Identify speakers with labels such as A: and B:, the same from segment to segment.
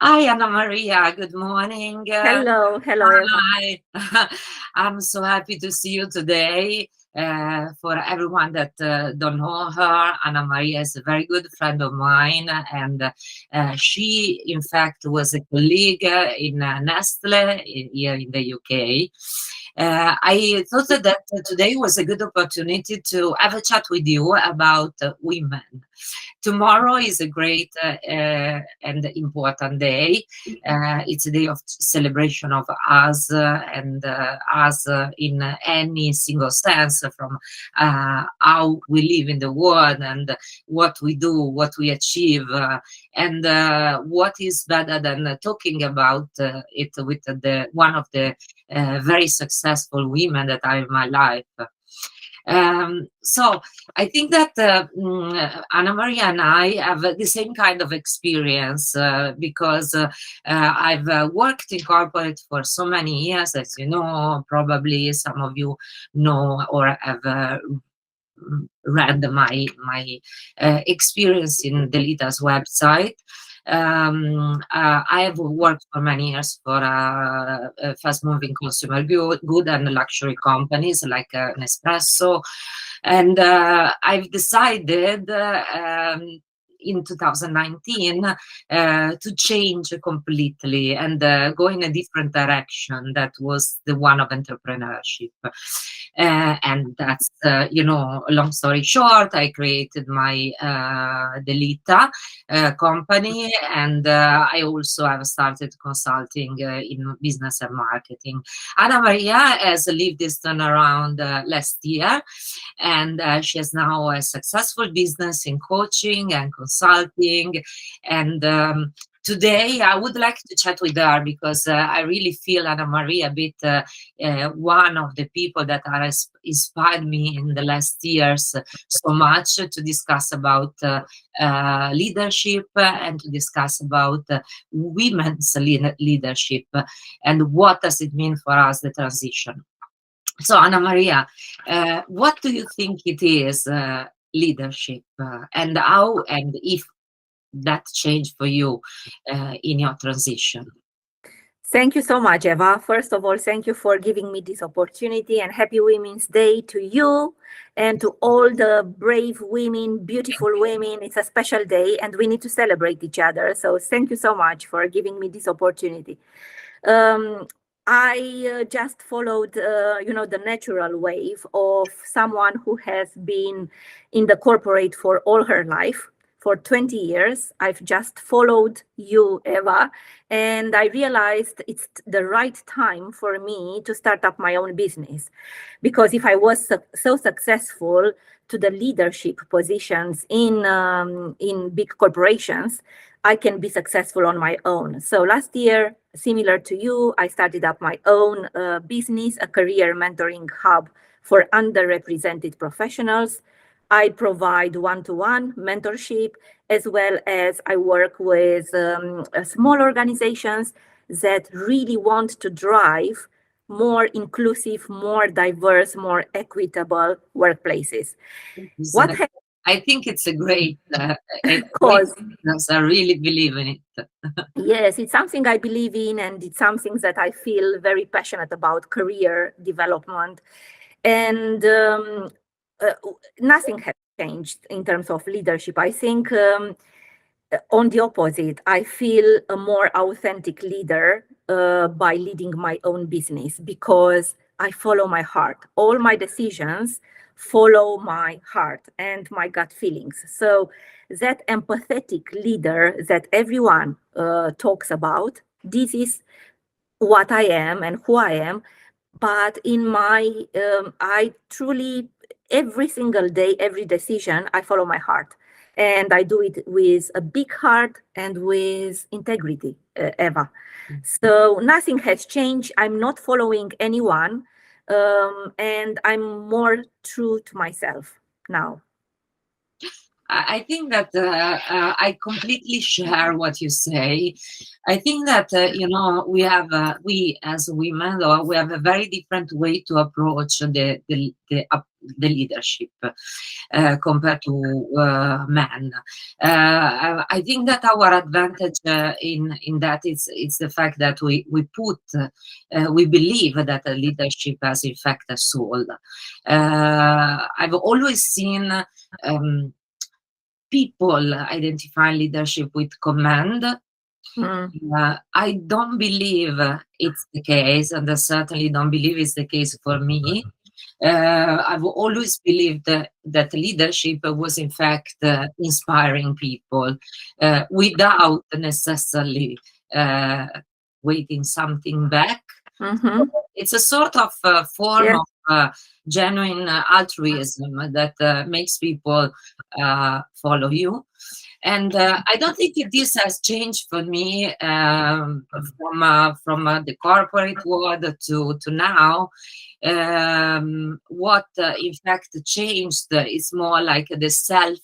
A: Hi, Anna Maria. Good morning.
B: Hello, Eva.
A: Hi. I'm so happy to see you today. For everyone that don't know her, Anna Maria is a very good friend of mine, and she, in fact, was a colleague in Nestle here in the UK. I thought that today was a good opportunity to have a chat with you about women. Tomorrow is a great and important day. It's a day of celebration of us and us in any single sense, from how we live in the world and what we do, what we achieve, and what is better than talking about it with the one of the very successful women that are in my life. So I think that Anna Maria and I have the same kind of experience because I've worked in corporate for so many years, as you know. Probably some of you know or have read my experience in Delita's website. I have worked for many years for fast-moving consumer good and luxury companies like Nespresso, and I've decided in 2019 to change completely and go in a different direction. That was the one of entrepreneurship. And that's, long story short, I created my Delita company, and I also have started consulting in business and marketing. Anna Maria has lived this turnaround last year, and she has now a successful business in coaching and consulting. And today I would like to chat with her because I really feel Anna Maria a bit one of the people that are inspired me in the last years so much to discuss about leadership and to discuss about women's leadership and what does it mean for us, the transition. So, Anna Maria, what do you think it is, leadership, and how and if that changed for you in your transition?
B: Thank you so much, Eva. First of all, thank you for giving me this opportunity, and happy Women's Day to you and to all the brave women, beautiful women. It's a special day and we need to celebrate each other. So thank you so much for giving me this opportunity. I just followed, the natural wave of someone who has been in the corporate for all her life. For 20 years, I've just followed you, Eva, and I realized it's the right time for me to start up my own business. Because if I was so successful to the leadership positions in big corporations, I can be successful on my own. So last year, similar to you, I started up my own business, a career mentoring hub for underrepresented professionals. I provide one-to-one mentorship, as well as I work with small organizations that really want to drive more inclusive, more diverse, more equitable workplaces.
A: I think it's a great
B: cause.
A: business. I really believe in it.
B: Yes, it's something I believe in, and it's something that I feel very passionate about, career development. And nothing has changed in terms of leadership. I think on the opposite, I feel a more authentic leader by leading my own business because I follow my heart. All my decisions follow my heart and my gut feelings. So that empathetic leader that everyone talks about, this is what I am and who I am. But in my, I truly, every single day, every decision, I follow my heart. And I do it with a big heart and with integrity, Eva. So nothing has changed. I'm not following anyone. And I'm more true to myself now.
A: I think that I completely share what you say. I think that we as women, we have a very different way to approach the leadership compared to men. I think that our advantage in that is the fact that we believe that leadership has in fact a soul. I've always seen. Um, People identify leadership with command. I don't believe it's the case, and I certainly don't believe it's the case for me. I've always believed that leadership was, in fact, inspiring people without necessarily waiting something back.
B: Mm-hmm.
A: It's a sort of form
B: Yes.
A: of genuine altruism that makes people follow you. And I don't think this has changed for me from the corporate world to now. What in fact changed is more like the self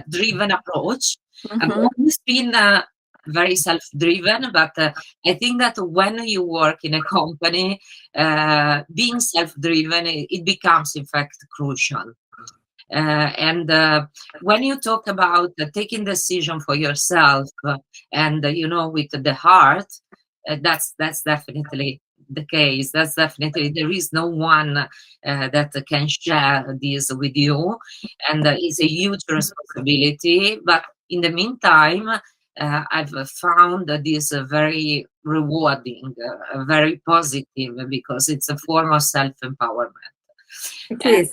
A: driven approach. I've
B: Mm-hmm.
A: always been very self-driven, but I think that when you work in a company, being self-driven, it becomes in fact crucial. And when you talk about taking decision for yourself and with the heart, that's definitely the case. That's definitely there is no one that can share this with you, and it's a huge responsibility. But in the meantime, I've found that this very rewarding, very positive, because it's a form of self-empowerment.
B: It
A: And
B: is.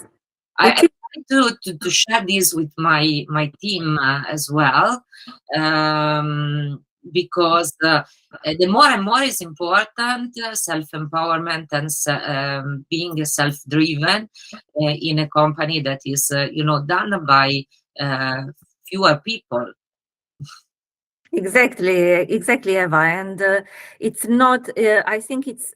A: I
B: It is.
A: try to share this with my team as well, because the more and more is important self-empowerment and being self-driven in a company that is done by uh, fewer people.
B: Exactly, Eva. And it's not. I think it's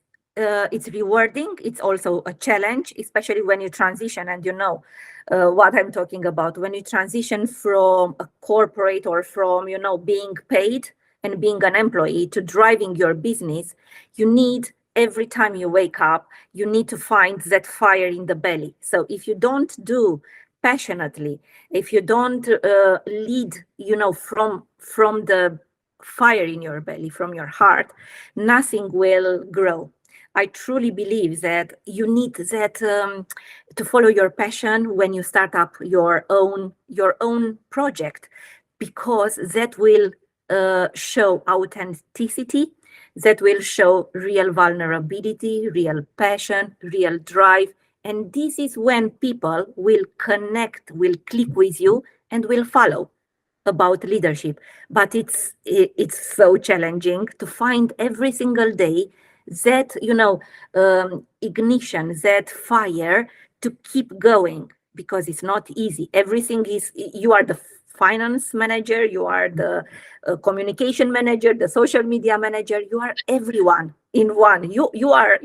B: rewarding. It's also a challenge, especially when you transition. And you know what I'm talking about. When you transition from a corporate or from being paid and being an employee to driving your business, you need every time you wake up, you need to find that fire in the belly. So if you don't do passionately, if you don't lead from the fire in your belly, from your heart, nothing will grow. I truly believe that you need that to follow your passion when you start up your own project, because that will show authenticity, that will show real vulnerability, real passion, real drive. And this is when people will connect, will click with you, and will follow about leadership. But it's so challenging to find every single day that ignition, that fire to keep going, because it's not easy. Everything is, you are the finance manager, you are the communication manager, the social media manager, you are everyone in one. You are,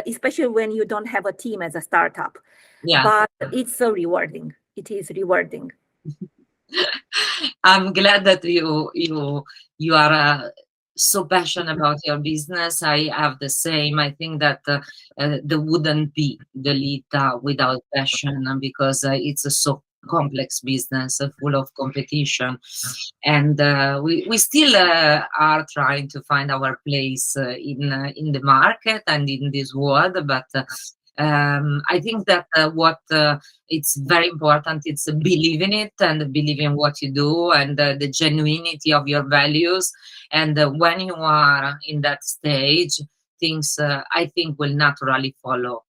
B: especially when you don't have a team as a startup.
A: Yeah.
B: But it's so rewarding. It is rewarding.
A: I'm glad that you are so passionate about your business. I have the same. I think that there wouldn't be Delita without passion, because it's a so complex business, full of competition, and we still are trying to find our place in the market and in this world, but. I think that what it's very important, it's believe in it and believe in what you do, and the genuinity of your values. And when you are in that stage, things I think will naturally follow.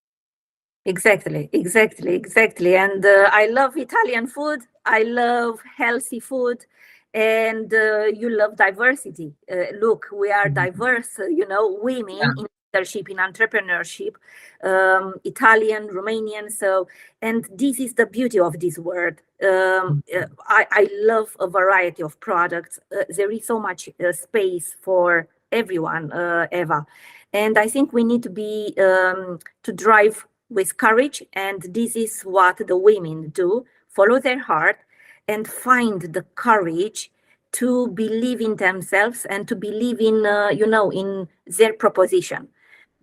B: Exactly. And I love Italian food. I love healthy food. And you love diversity. Look, we are diverse,
A: Yeah.
B: women in leadership, in entrepreneurship, Italian, Romanian. So, and this is the beauty of this word. I love a variety of products. There is so much space for everyone, Eva. And I think we need to be, to drive with courage, and this is what the women do: follow their heart, and find the courage to believe in themselves and to believe in, in their proposition.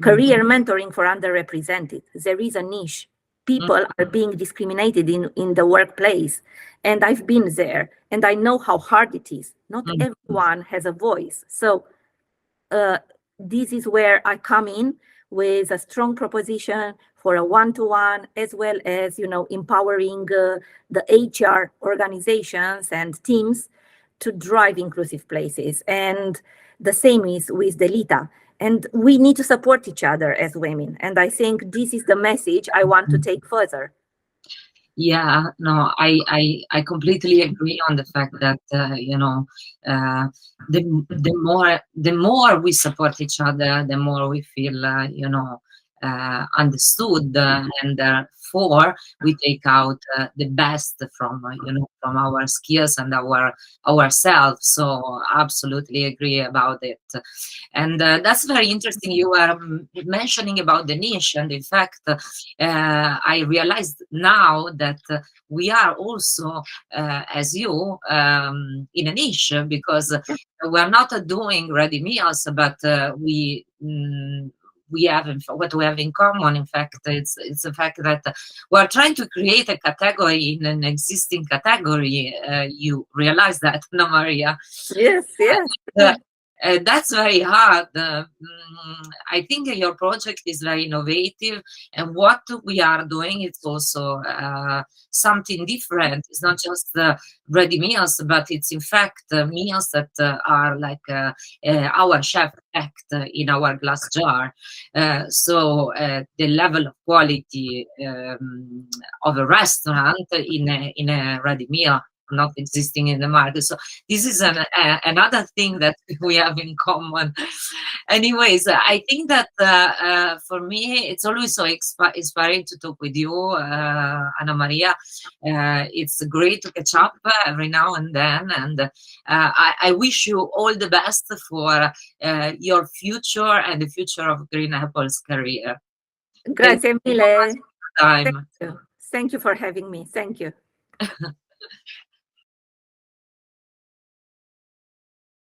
B: Career mentoring for underrepresented. There is a niche. People are being discriminated in the workplace. And I've been there and I know how hard it is. Not everyone has a voice. So this is where I come in with a strong proposition for a one-to-one, as well as, empowering the HR organizations and teams to drive inclusive places. And the same is with Delita. And we need to support each other as women. And I think this is the message I want to take further.
A: Yeah, no, I completely agree on the fact that the more we support each other, the more we feel understood, and therefore we take out the best from from our skills and ourselves. So absolutely agree about it. And that's very interesting. You were mentioning about the niche, and in fact, I realized now that we are also, as you, in a niche, because we're not doing ready meals, but we have what we have in common. In fact, it's the fact that we're trying to create a category in an existing category. You realize that, Annamaria?
B: Yes, yes.
A: That's very hard. I think your project is very innovative, and what we are doing is also something different. It's not just ready meals, but it's in fact meals that are like our chef act in our glass jar. So the level of quality of a restaurant in a ready meal not existing in the market. So this is another thing that we have in common. Anyways, I think that for me, it's always so inspiring to talk with you, Annamaria. It's great to catch up every now and then. And I wish you all the best for your future and the future of Greenapples career.
B: Grazie mille.
A: Time.
B: Thank you for having me. Thank you.